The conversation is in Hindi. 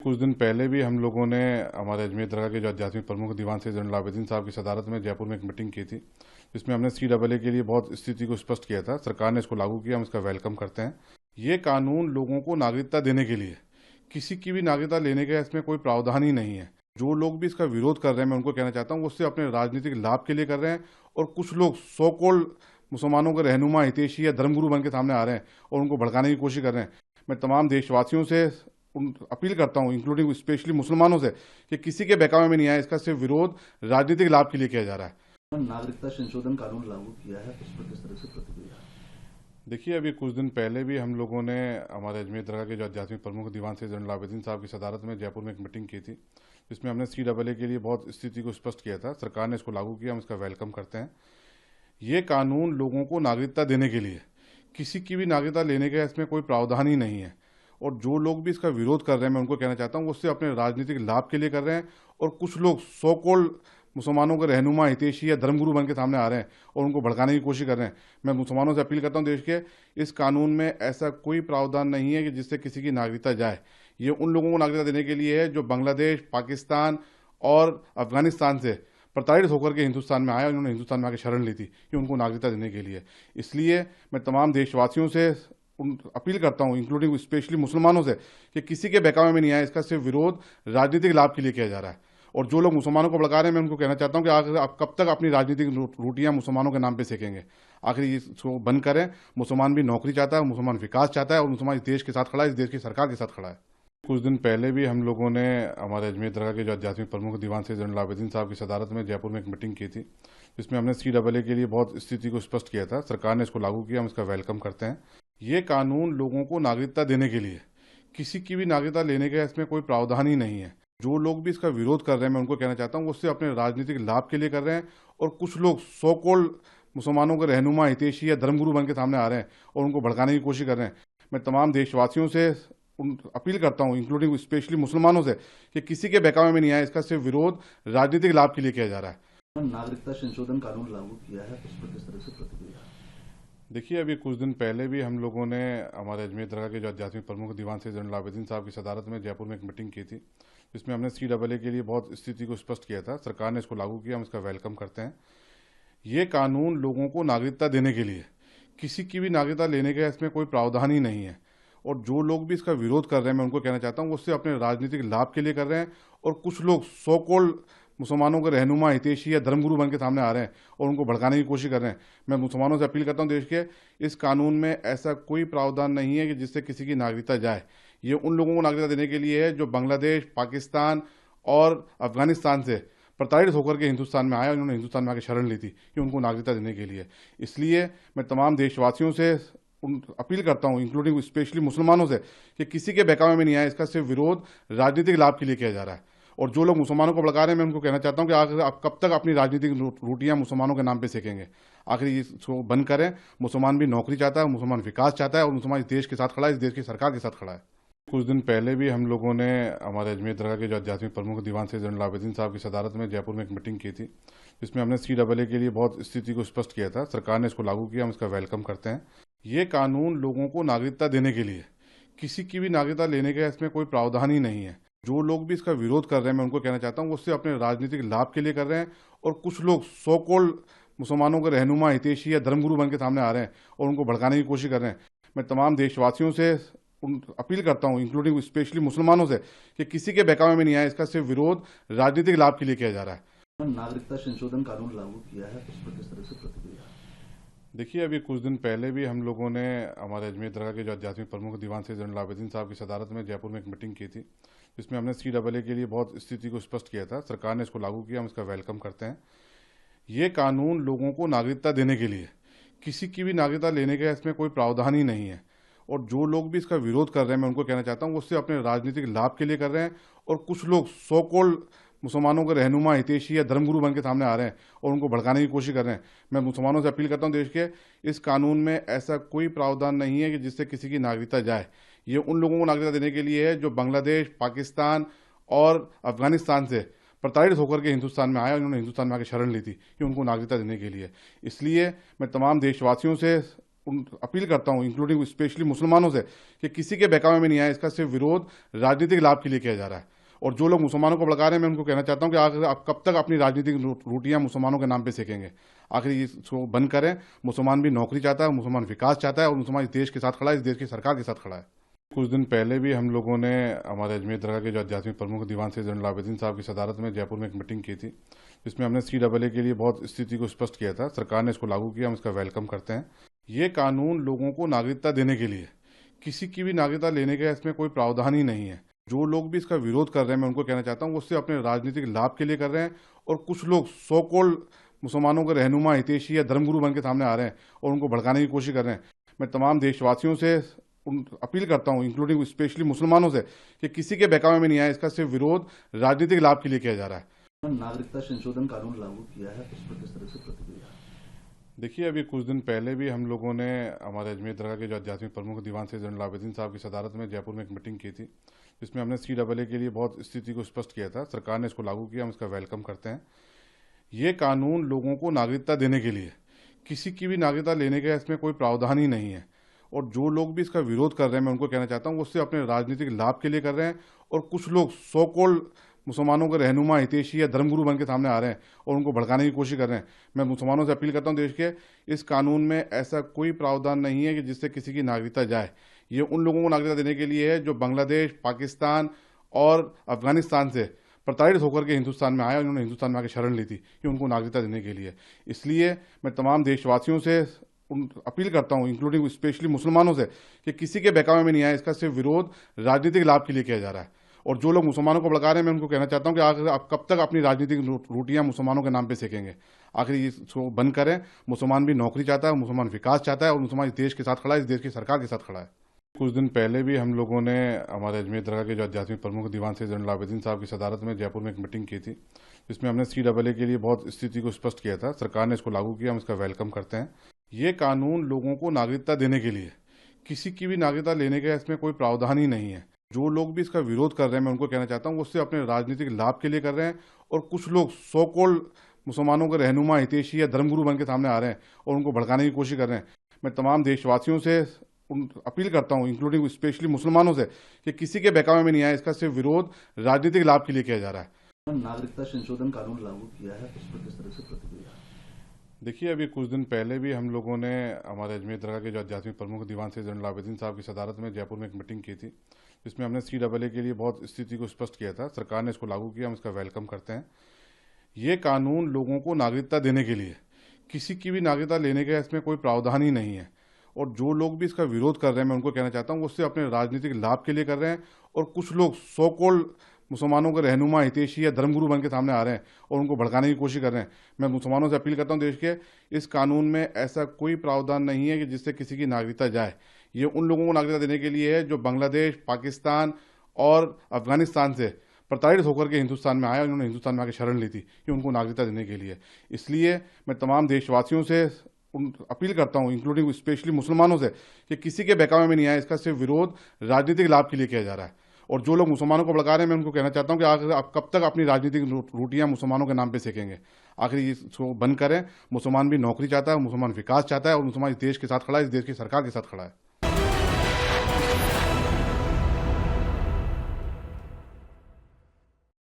कुछ दिन पहले भी हम लोगों ने हमारे अजमेर दरगाह के जो आध्यात्मिक प्रमुख दीवान सैयद ज़ैनुल आबिदीन साहब की सदारत में जयपुर में एक मीटिंग की थी, जिसमें हमने CAA के लिए बहुत स्थिति को स्पष्ट किया था। सरकार ने इसको लागू किया, हम इसका वेलकम करते हैं। ये कानून लोगों को नागरिकता देने के लिए, किसी की भी नागरिकता लेने का इसमें कोई प्रावधान ही नहीं है। जो लोग भी इसका विरोध कर रहे हैं, मैं उनको कहना चाहता हूँ, वो उससे अपने राजनीतिक लाभ के लिए कर रहे हैं। और कुछ लोग सो कॉल्ड मुसलमानों के रहनुमा, हितैषी या धर्मगुरु बन के सामने आ रहे हैं और उनको भड़काने की कोशिश कर रहे हैं। मैं तमाम देशवासियों से अपील करता हूं, इंक्लूडिंग स्पेशली मुसलमानों से, कि किसी के बहकावे में नहीं आए। इसका सिर्फ विरोध राजनीतिक लाभ के लिए किया जा रहा है। नागरिकता संशोधन कानून लागू किया है, उस पर किस तरह से प्रतिक्रिया? देखिए, अभी कुछ दिन पहले भी हम लोगों ने हमारे अजमेर दरगाह के जो आध्यात्मिक प्रमुख दीवान सैयद ज़ैनुल आबिदीन साहब की सदारत में जयपुर में एक मीटिंग की थी, जिसमें हमने CAA के लिए बहुत स्थिति को स्पष्ट किया था। सरकार ने इसको लागू किया, हम इसका वेलकम करते हैं। ये कानून लोगों को नागरिकता देने के लिए, किसी की भी नागरिकता लेने का इसमें कोई प्रावधान ही नहीं है। और जो लोग भी इसका विरोध कर रहे हैं, मैं उनको कहना चाहता हूँ, वो उससे अपने राजनीतिक लाभ के लिए कर रहे हैं। और कुछ लोग सो कॉल्ड मुसलमानों के रहनुमा, हितैषी या धर्मगुरु बन के सामने आ रहे हैं और उनको भड़काने की कोशिश कर रहे हैं। मैं मुसलमानों से अपील करता हूं, देश के, इस कानून में ऐसा कोई प्रावधान नहीं है कि जिससे किसी की नागरिकता जाए। ये उन लोगों को नागरिकता देने के लिए है जो बांग्लादेश, पाकिस्तान और अफगानिस्तान से प्रताड़ित होकर के हिंदुस्तान में आया, उन्होंने हिंदुस्तान में आके शरण ली थी। ये उनको नागरिकता देने के लिए। इसलिए मैं तमाम देशवासियों से अपील करता हूं, इंक्लूडिंग स्पेशली मुसलमानों से, कि किसी के बहकावे में नहीं आए। इसका सिर्फ विरोध राजनीतिक लाभ के लिए किया जा रहा है। और जो लोग मुसलमानों को भड़का रहे हैं, मैं उनको कहना चाहता हूं कि आखिर आप कब तक अपनी राजनीतिक रोटियां मुसलमानों के नाम पे सेकेंगे? आखिर इसको बंद करें। मुसलमान भी नौकरी चाहता है, मुसलमान विकास चाहता है, और मुसलमान इस देश के साथ खड़ा है, इस देश की सरकार के साथ खड़ा है। कुछ दिन पहले भी हम लोगों ने हमारे अजमेर दरगाह के जो आध्यात्मिक प्रमुख दीवान सैयद ज़ैनुल आबिदीन साहब की सदारत में जयपुर में एक मीटिंग की थी, जिसमें हमने CAA के लिए बहुत स्थिति को स्पष्ट किया था। सरकार ने इसको लागू किया, हम इसका वेलकम करते हैं। ये कानून लोगों को नागरिकता देने के लिए, किसी की भी नागरिकता लेने का इसमें कोई प्रावधान ही नहीं है। जो लोग भी इसका विरोध कर रहे हैं, मैं उनको कहना चाहता हूँ, वो उससे अपने राजनीतिक लाभ के लिए कर रहे हैं। और कुछ लोग सो कॉल्ड मुसलमानों के रहनुमा, हितैषी या धर्मगुरु बन के सामने आ रहे हैं और उनको भड़काने की कोशिश कर रहे हैं। मैं तमाम देशवासियों से अपील करता हूं, इंक्लूडिंग स्पेशली मुसलमानों से, कि किसी के बहकावे में नहीं आए। इसका सिर्फ विरोध राजनीतिक लाभ के लिए किया जा रहा है। नागरिकता संशोधन कानून लागू किया है, उस पर किस तरह से प्रतिक्रिया? देखिए, अभी कुछ दिन पहले भी हम लोगों ने हमारे अजमेर दरगाह के जो आध्यात्मिक प्रमुख दीवान सैयद ज़ैनुल आबिदीन साहब की सदारत में जयपुर में एक मीटिंग की थी, जिसमें हमने CAA के लिए बहुत स्थिति को स्पष्ट किया था। सरकार ने इसको लागू किया, हम इसका वेलकम करते हैं। ये कानून लोगों को नागरिकता देने के लिए, किसी की भी नागरिकता लेने का इसमें कोई प्रावधान ही नहीं है। और जो लोग भी इसका विरोध कर रहे हैं, मैं उनको कहना चाहता हूँ, वो उससे अपने राजनीतिक लाभ के लिए कर रहे हैं। और कुछ लोग सो कॉल्ड मुसलमानों के रहनुमा, हितैषी या धर्मगुरु बन के सामने आ रहे हैं और उनको भड़काने की कोशिश कर रहे हैं। मैं मुसलमानों से अपील करता हूं, देश के, इस कानून में ऐसा कोई प्रावधान नहीं है कि जिससे किसी की नागरिकता जाए। ये उन लोगों को नागरिकता देने के लिए है जो बांग्लादेश, पाकिस्तान और अफगानिस्तान से प्रताड़ित होकर के हिंदुस्तान में आया, उन्होंने हिंदुस्तान में आके शरण ली थी। ये उनको नागरिकता देने के लिए। इसलिए मैं तमाम देशवासियों से अपील करता हूं, इंक्लूडिंग स्पेशली मुसलमानों से, कि किसी के बहकावे में नहीं आए। इसका सिर्फ विरोध राजनीतिक लाभ के लिए किया जा रहा है। और जो लोग मुसलमानों को भड़का रहे हैं, मैं उनको कहना चाहता हूं कि आखिर आप कब तक अपनी राजनीतिक रोटियां मुसलमानों के नाम पे सेकेंगे? आखिर इसको बंद करें। मुसलमान भी नौकरी चाहता है, मुसलमान विकास चाहता है, और मुसलमान इस देश के साथ खड़ा है, इस देश की सरकार के साथ खड़ा है। कुछ दिन पहले भी हम लोगों ने हमारे अजमेर दरगाह के जो आध्यात्मिक प्रमुख दीवान सैयद ज़ैनुल आबिदीन साहब की सदारत में जयपुर में एक मीटिंग की थी, जिसमें हमने CAA के लिए बहुत स्थिति को स्पष्ट किया था। सरकार ने इसको लागू किया, हम इसका वेलकम करते हैं। ये कानून लोगों को नागरिकता देने के लिए, किसी की भी नागरिकता लेने का इसमें कोई प्रावधान ही नहीं है। जो लोग भी इसका विरोध कर रहे हैं, मैं उनको कहना चाहता हूँ, वो उससे अपने राजनीतिक लाभ के लिए कर रहे हैं। और कुछ लोग सो कॉल्ड मुसलमानों के रहनुमा, हितैषी या धर्मगुरु बन के सामने आ रहे हैं और उनको भड़काने की कोशिश कर रहे हैं। मैं तमाम देशवासियों से अपील करता हूं, इंक्लूडिंग स्पेशली मुसलमानों से, कि किसी के बहकावे में नहीं आए। इसका सिर्फ विरोध राजनीतिक लाभ के लिए किया जा रहा है। नागरिकता संशोधन कानून लागू किया है, उस पर किस तरह से प्रतिक्रिया? देखिए, अभी कुछ दिन पहले भी हम लोगों ने हमारे अजमेर दरगाह के जो आध्यात्मिक प्रमुख दीवान सैयद ज़ैनुल आबिदीन साहब की सदारत में जयपुर में एक मीटिंग की थी, जिसमें हमने CAA के लिए बहुत स्थिति को स्पष्ट किया था। सरकार ने इसको लागू किया, हम इसका वेलकम करते हैं। ये कानून लोगों को नागरिकता देने के लिए, किसी की भी नागरिकता लेने का इसमें कोई प्रावधान ही नहीं है। और जो लोग भी इसका विरोध कर रहे हैं, मैं उनको कहना चाहता हूँ, वो उससे अपने राजनीतिक लाभ के लिए कर रहे हैं। और कुछ लोग सो कॉल्ड मुसलमानों के रहनुमा, हितैषी या धर्मगुरु बन के सामने आ रहे हैं और उनको भड़काने की कोशिश कर रहे हैं। मैं मुसलमानों से अपील करता हूं, देश के, इस कानून में ऐसा कोई प्रावधान नहीं है कि जिससे किसी की नागरिकता जाए। ये उन लोगों को नागरिकता देने के लिए है जो बांग्लादेश, पाकिस्तान और अफगानिस्तान से प्रताड़ित होकर के हिंदुस्तान में आया, उन्होंने हिंदुस्तान में आके शरण ली थी। ये उनको नागरिकता देने के लिए। इसलिए मैं तमाम देशवासियों से अपील करता हूं, इंक्लूडिंग स्पेशली मुसलमानों से, कि किसी के बहकावे में नहीं आए। इसका सिर्फ विरोध राजनीतिक लाभ के लिए किया जा रहा है। और जो लोग मुसलमानों को भड़का रहे हैं, मैं उनको कहना चाहता हूं कि आखिर आप कब तक अपनी राजनीतिक रोटियां मुसलमानों के नाम पे सेकेंगे। आखिर इसको बंद करें। मुसलमान भी नौकरी चाहता है, मुसलमान विकास चाहता है, और मुसलमान इस देश के साथ खड़ा है, इस देश की सरकार के साथ खड़ा है। कुछ दिन पहले भी हम लोगों ने हमारे अजमेर दरगाह के जो आध्यात्मिक प्रमुख दीवान सैयद ज़ैनुल आबिदीन साहब की सदारत में जयपुर में एक मीटिंग की थी, जिसमें हमने CAA के लिए बहुत स्थिति को स्पष्ट किया था। सरकार ने इसको लागू किया, हम इसका वेलकम करते हैं। ये कानून लोगों को नागरिकता देने के लिए, किसी की भी नागरिकता लेने का इसमें कोई प्रावधान ही नहीं है। जो लोग भी इसका विरोध कर रहे हैं, मैं उनको कहना चाहता हूँ, वो सिर्फ अपने राजनीतिक लाभ के लिए कर रहे हैं। और कुछ लोग सो कॉल्ड मुसलमानों के रहनुमा, हितैषी या धर्मगुरु बन के सामने आ रहे हैं और उनको भड़काने की कोशिश कर रहे हैं। मैं तमाम देशवासियों से अपील करता हूं, इंक्लूडिंग स्पेशली मुसलमानों से, कि किसी के बहकावे में नहीं आए। इसका सिर्फ विरोध राजनीतिक लाभ के लिए किया जा रहा है। नागरिकता संशोधन कानून लागू किया है, उस पर किस तरह से प्रतिक्रिया? देखिए, अभी कुछ दिन पहले भी हम लोगों ने हमारे अजमेर दरगाह के जो आध्यात्मिक प्रमुख दीवान सैयद ज़ैनुल आबिदीन साहब की सदारत में जयपुर में एक मीटिंग की थी, जिसमें हमने CAA के लिए बहुत स्थिति को स्पष्ट किया था। सरकार ने इसको लागू किया, हम इसका वेलकम करते हैं। ये कानून लोगों को नागरिकता देने के लिए, किसी की भी नागरिकता लेने का इसमें कोई प्रावधान ही नहीं है। और जो लोग भी इसका विरोध कर रहे हैं, मैं उनको कहना चाहता हूँ, वो सिर्फ अपने राजनीतिक लाभ के लिए कर रहे हैं। और कुछ लोग सो कॉल्ड मुसलमानों के रहनुमा, हितैषी या धर्मगुरु बन के सामने आ रहे हैं और उनको भड़काने की कोशिश कर रहे हैं। मैं मुसलमानों से अपील करता हूं, देश के, इस कानून में ऐसा कोई प्रावधान नहीं है कि जिससे किसी की नागरिकता जाए। ये उन लोगों को नागरिकता देने के लिए है जो बांग्लादेश, पाकिस्तान और अफगानिस्तान से प्रताड़ित होकर के हिंदुस्तान में आए और उन्होंने हिंदुस्तान में आके शरण ली थी। ये उनको नागरिकता देने के लिए। इसलिए मैं तमाम देशवासियों से अपील करता हूं, इंक्लूडिंग स्पेशली मुसलमानों से, कि किसी के बहकावे में नहीं आए। इसका सिर्फ विरोध राजनीतिक लाभ के लिए किया जा रहा है। और जो लोग मुसलमानों को भड़का रहे हैं, मैं उनको कहना चाहता हूं कि आखिर आप कब तक अपनी राजनीतिक रोटियां मुसलमानों के नाम पे सेकेंगे। आखिर इसको बंद करें। मुसलमान भी नौकरी चाहता है, मुसलमान विकास चाहता है, और मुसलमान इस देश के साथ खड़ा है, इस देश की सरकार के साथ खड़ा है। कुछ दिन पहले भी हम लोगों ने हमारे अजमेर दरगाह के जो आध्यात्मिक प्रमुख दीवान सैयद ज़ैनुल आबिदीन साहब की सदारत में जयपुर में एक मीटिंग की थी, जिसमें हमने CAA के लिए बहुत स्थिति को स्पष्ट किया था। सरकार ने इसको लागू किया, हम इसका वेलकम करते हैं। ये कानून लोगों को नागरिकता देने के लिए, किसी की भी नागरिकता लेने का इसमें कोई प्रावधान ही नहीं है। जो लोग भी इसका विरोध कर रहे हैं, मैं उनको कहना चाहता हूँ, वो सिर्फ अपने राजनीतिक लाभ के लिए कर रहे हैं। और कुछ लोग सो कॉल्ड मुसलमानों के रहनुमा, हितैषी या धर्मगुरु बन के सामने आ रहे हैं और उनको भड़काने की कोशिश कर रहे हैं। मैं तमाम देशवासियों से अपील करता हूं, इंक्लूडिंग स्पेशली मुसलमानों से, कि किसी के बहकावे में नहीं आए। इसका सिर्फ विरोध राजनीतिक लाभ के लिए किया जा रहा है। नागरिकता संशोधन कानून लागू किया है, उस पर किस तरह से प्रतिक्रिया? देखिए, अभी कुछ दिन पहले भी हम लोगों ने हमारे अजमेर दरगाह के जो आध्यात्मिक प्रमुख दीवान सैयद ज़ैनुल आबिदीन साहब की सदारत में जयपुर में एक मीटिंग की थी, जिसमें हमने CAA के लिए बहुत स्थिति को स्पष्ट किया था। सरकार ने इसको लागू किया, हम इसका वेलकम करते हैं। ये कानून लोगों को नागरिकता देने के लिए, किसी की भी नागरिकता लेने का इसमें कोई प्रावधान ही नहीं है। और जो लोग भी इसका विरोध कर रहे हैं, मैं उनको कहना चाहता हूँ, वो सिर्फ अपने राजनीतिक लाभ के लिए कर रहे हैं। और कुछ लोग सो कॉल्ड मुसलमानों के रहनुमा, हितैषी या धर्मगुरु बन के सामने आ रहे हैं और उनको भड़काने की कोशिश कर रहे हैं। मैं मुसलमानों से अपील करता हूं, देश के, इस कानून में ऐसा कोई प्रावधान नहीं है कि जिससे किसी की नागरिकता जाए। ये उन लोगों को नागरिकता देने के लिए है जो बांग्लादेश, पाकिस्तान और अफगानिस्तान से प्रताड़ित होकर के हिंदुस्तान में आए और उन्होंने हिंदुस्तान में आके शरण ली थी। ये उनको नागरिकता देने के लिए। इसलिए मैं तमाम देशवासियों से अपील करता हूं, इंक्लूडिंग स्पेशली मुसलमानों से, कि किसी के बहकावे में नहीं आए। इसका सिर्फ विरोध राजनीतिक लाभ के लिए किया जा रहा है। और जो लोग मुसलमानों को भड़का रहे हैं, मैं उनको कहना चाहता हूं, कि आखिर आप कब तक अपनी राजनीतिक रोटियां मुसलमानों के नाम पे सेकेंगे। आखिर इसको बंद करें। मुसलमान भी नौकरी चाहता है, मुसलमान विकास चाहता है, और मुसलमान इस देश के साथ खड़ा है, इस देश की सरकार के साथ खड़ा है।